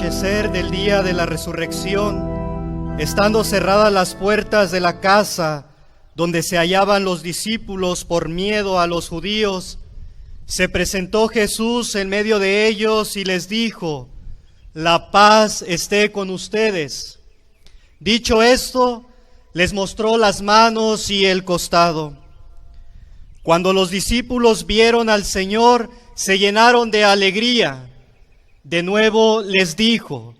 anochecer del día de la resurrección, estando cerradas las puertas de la casa donde se hallaban los discípulos por miedo a los judíos, se presentó Jesús en medio de ellos y les dijo: «La paz esté con ustedes». Dicho esto, les mostró las manos y el costado. Cuando los discípulos vieron al Señor, se llenaron de alegría. De nuevo les dijo: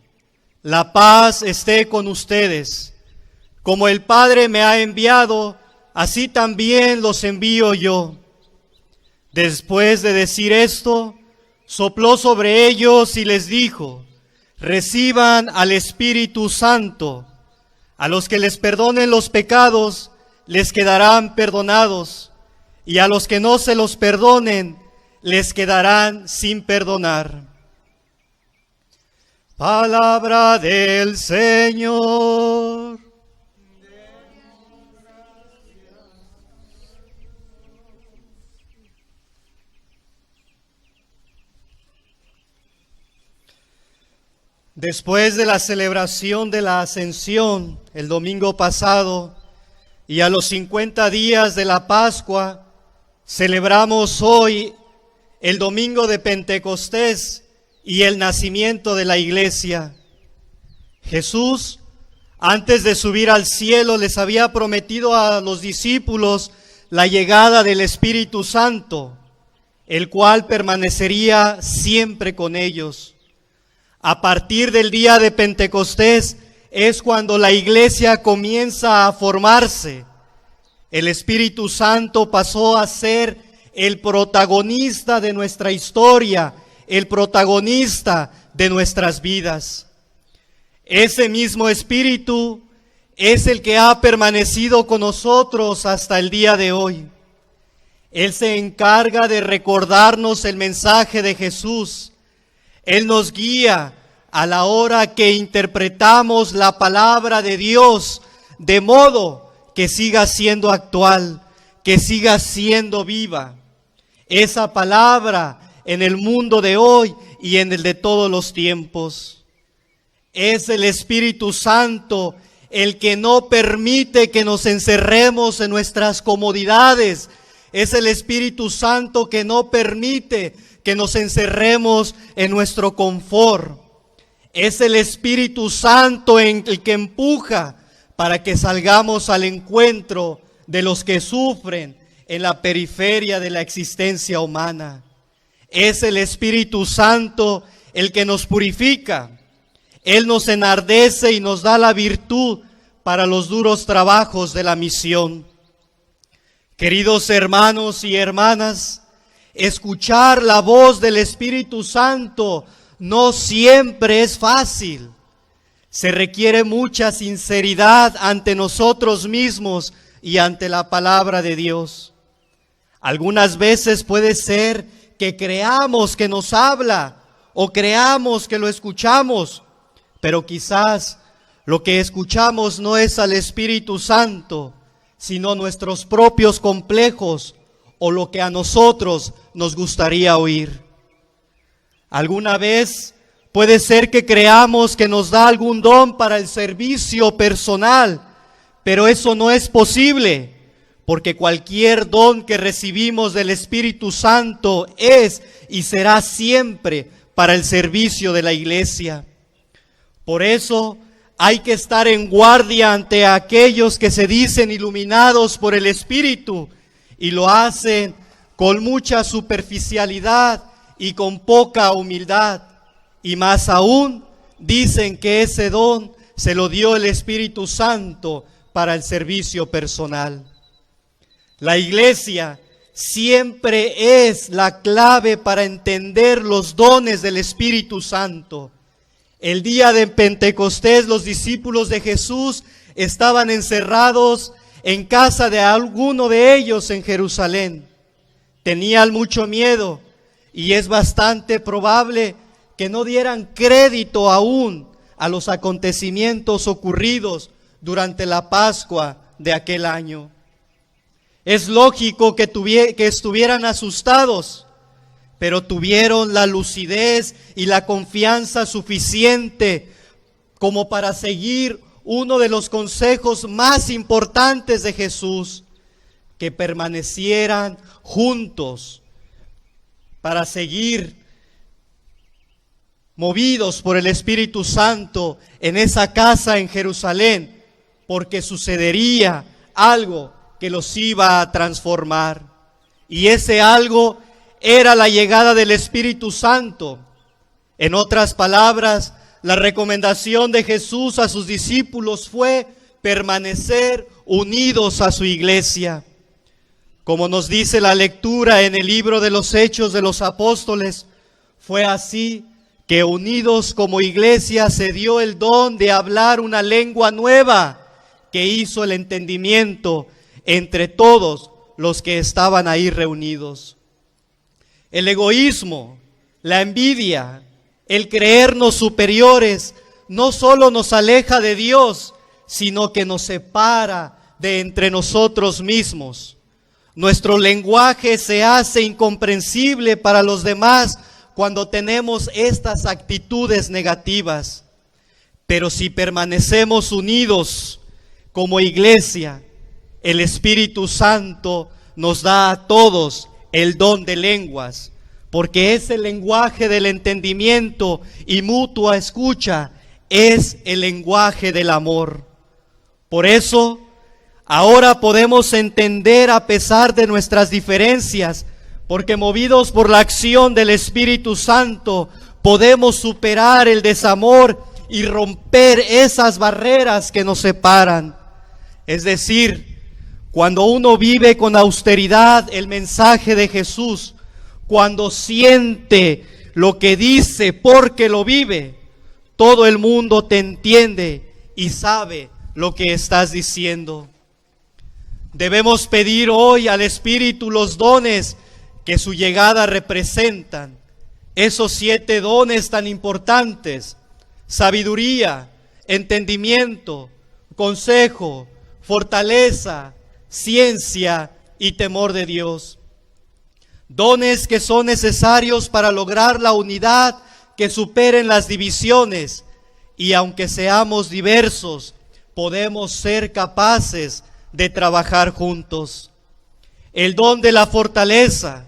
«La paz esté con ustedes. Como el Padre me ha enviado, así también los envío yo». Después de decir esto, sopló sobre ellos y les dijo: «Reciban al Espíritu Santo. A los que les perdonen los pecados, les quedarán perdonados, y a los que no se los perdonen, les quedarán sin perdonar». Palabra del Señor. Después de la celebración de la Ascensión el domingo pasado y a los 50 días de la Pascua, celebramos hoy el domingo de Pentecostés y el nacimiento de la Iglesia. Jesús, antes de subir al cielo, les había prometido a los discípulos la llegada del Espíritu Santo, el cual permanecería siempre con ellos. A partir del día de Pentecostés es cuando la Iglesia comienza a formarse. El Espíritu Santo pasó a ser el protagonista de nuestra historia, el protagonista de nuestras vidas. Ese mismo Espíritu es el que ha permanecido con nosotros hasta el día de hoy. Él se encarga de recordarnos el mensaje de Jesús. Él nos guía a la hora que interpretamos la palabra de Dios, de modo que siga siendo actual, que siga siendo viva. Esa palabra en el mundo de hoy y en el de todos los tiempos. Es el Espíritu Santo el que no permite que nos encerremos en nuestras comodidades. Es el Espíritu Santo que no permite que nos encerremos en nuestro confort. Es el Espíritu Santo el que empuja para que salgamos al encuentro de los que sufren en la periferia de la existencia humana. Es el Espíritu Santo el que nos purifica. Él nos enardece y nos da la virtud para los duros trabajos de la misión. Queridos hermanos y hermanas, escuchar la voz del Espíritu Santo no siempre es fácil. Se requiere mucha sinceridad ante nosotros mismos y ante la palabra de Dios. Algunas veces puede ser que creamos que nos habla o creamos que lo escuchamos, pero quizás lo que escuchamos no es al Espíritu Santo, sino nuestros propios complejos o lo que a nosotros nos gustaría oír. Alguna vez puede ser que creamos que nos da algún don para el servicio personal, pero eso no es posible, porque cualquier don que recibimos del Espíritu Santo es y será siempre para el servicio de la Iglesia. Por eso hay que estar en guardia ante aquellos que se dicen iluminados por el Espíritu y lo hacen con mucha superficialidad y con poca humildad. Y más aún, dicen que ese don se lo dio el Espíritu Santo para el servicio personal. La Iglesia siempre es la clave para entender los dones del Espíritu Santo. El día de Pentecostés, los discípulos de Jesús estaban encerrados en casa de alguno de ellos en Jerusalén. Tenían mucho miedo y es bastante probable que no dieran crédito aún a los acontecimientos ocurridos durante la Pascua de aquel año. Es lógico que estuvieran asustados, pero tuvieron la lucidez y la confianza suficiente como para seguir uno de los consejos más importantes de Jesús, que permanecieran juntos para seguir movidos por el Espíritu Santo en esa casa en Jerusalén, porque sucedería algo que los iba a transformar. Y ese algo era la llegada del Espíritu Santo. En otras palabras, la recomendación de Jesús a sus discípulos fue permanecer unidos a su iglesia. Como nos dice la lectura en el libro de los Hechos de los Apóstoles, fue así que unidos como iglesia se dio el don de hablar una lengua nueva que hizo el entendimiento entre todos los que estaban ahí reunidos. El egoísmo, la envidia, el creernos superiores, no solo nos aleja de Dios, sino que nos separa de entre nosotros mismos. Nuestro lenguaje se hace incomprensible para los demás cuando tenemos estas actitudes negativas. Pero si permanecemos unidos como iglesia, el Espíritu Santo nos da a todos el don de lenguas, porque ese lenguaje del entendimiento y mutua escucha es el lenguaje del amor. Por eso, ahora podemos entender a pesar de nuestras diferencias, porque movidos por la acción del Espíritu Santo, podemos superar el desamor y romper esas barreras que nos separan. Es decir, cuando uno vive con austeridad el mensaje de Jesús, cuando siente lo que dice porque lo vive, todo el mundo te entiende y sabe lo que estás diciendo. Debemos pedir hoy al Espíritu los dones que su llegada representan. Esos 7 dones tan importantes: sabiduría, entendimiento, consejo, fortaleza, ciencia y temor de Dios. Dones que son necesarios para lograr la unidad que superen las divisiones, y aunque seamos diversos, podemos ser capaces de trabajar juntos. El don de la fortaleza,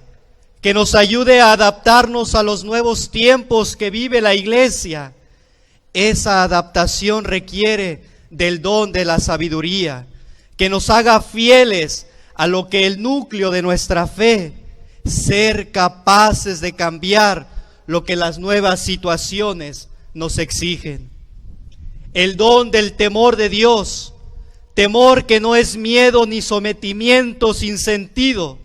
que nos ayude a adaptarnos a los nuevos tiempos que vive la iglesia. Esa adaptación requiere del don de la sabiduría, que nos haga fieles a lo que el núcleo de nuestra fe, ser capaces de cambiar lo que las nuevas situaciones nos exigen. El don del temor de Dios, temor que no es miedo ni sometimiento sin sentido,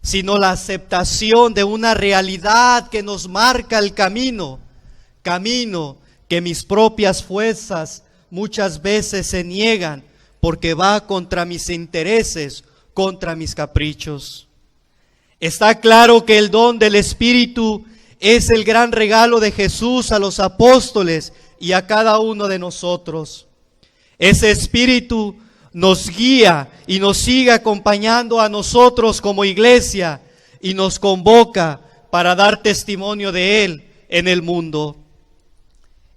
sino la aceptación de una realidad que nos marca el camino que mis propias fuerzas muchas veces se niegan porque va contra mis intereses, contra mis caprichos. Está claro que el don del Espíritu es el gran regalo de Jesús a los apóstoles y a cada uno de nosotros. Ese Espíritu nos guía y nos sigue acompañando a nosotros como iglesia y nos convoca para dar testimonio de Él en el mundo.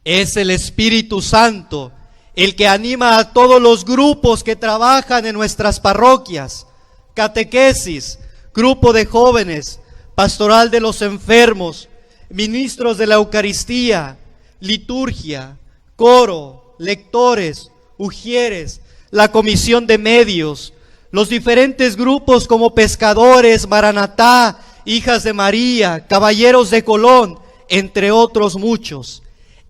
Es el Espíritu Santo el que anima a todos los grupos que trabajan en nuestras parroquias, catequesis, grupo de jóvenes, pastoral de los enfermos, ministros de la Eucaristía, liturgia, coro, lectores, ujieres, la comisión de medios, los diferentes grupos como pescadores, Maranatá, hijas de María, caballeros de Colón, entre otros muchos.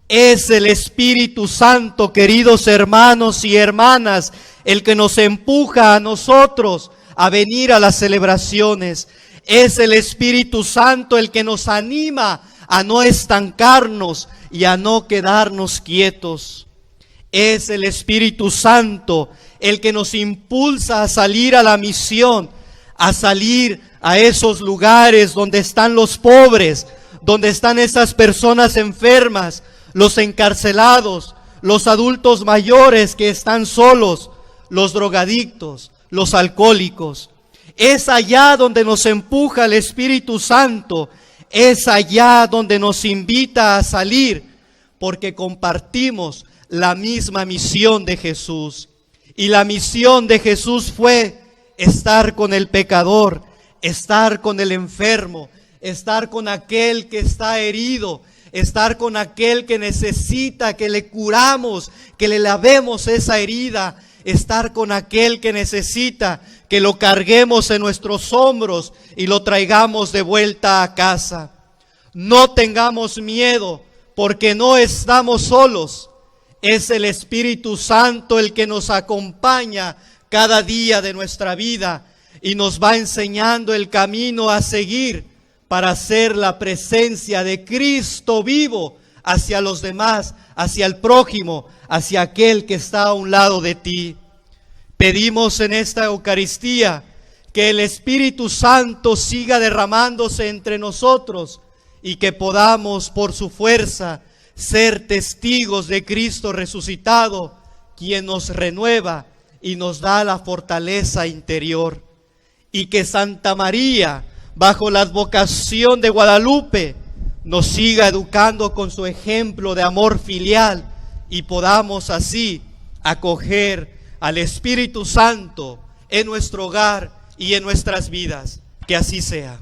Es el Espíritu Santo, queridos hermanos y hermanas, el que nos empuja a nosotros a venir a las celebraciones. Es el Espíritu Santo el que nos anima a no estancarnos y a no quedarnos quietos. Es el Espíritu Santo el que nos impulsa a salir a la misión, a salir a esos lugares donde están los pobres, donde están esas personas enfermas, los encarcelados, los adultos mayores que están solos, los drogadictos, los alcohólicos. Es allá donde nos empuja el Espíritu Santo, es allá donde nos invita a salir, porque compartimos la misma misión de Jesús. Y la misión de Jesús fue estar con el pecador, estar con el enfermo, estar con aquel que está herido, estar con aquel que necesita que le curamos, que le lavemos esa herida, estar con aquel que necesita que lo carguemos en nuestros hombros y lo traigamos de vuelta a casa. No tengamos miedo, porque no estamos solos. Es el Espíritu Santo el que nos acompaña cada día de nuestra vida y nos va enseñando el camino a seguir para hacer la presencia de Cristo vivo hacia los demás, hacia el prójimo, hacia aquel que está a un lado de ti. Pedimos en esta Eucaristía que el Espíritu Santo siga derramándose entre nosotros y que podamos por su fuerza ser testigos de Cristo resucitado, quien nos renueva y nos da la fortaleza interior. Y que Santa María, bajo la advocación de Guadalupe, nos siga educando con su ejemplo de amor filial y podamos así acoger al Espíritu Santo en nuestro hogar y en nuestras vidas. Que así sea.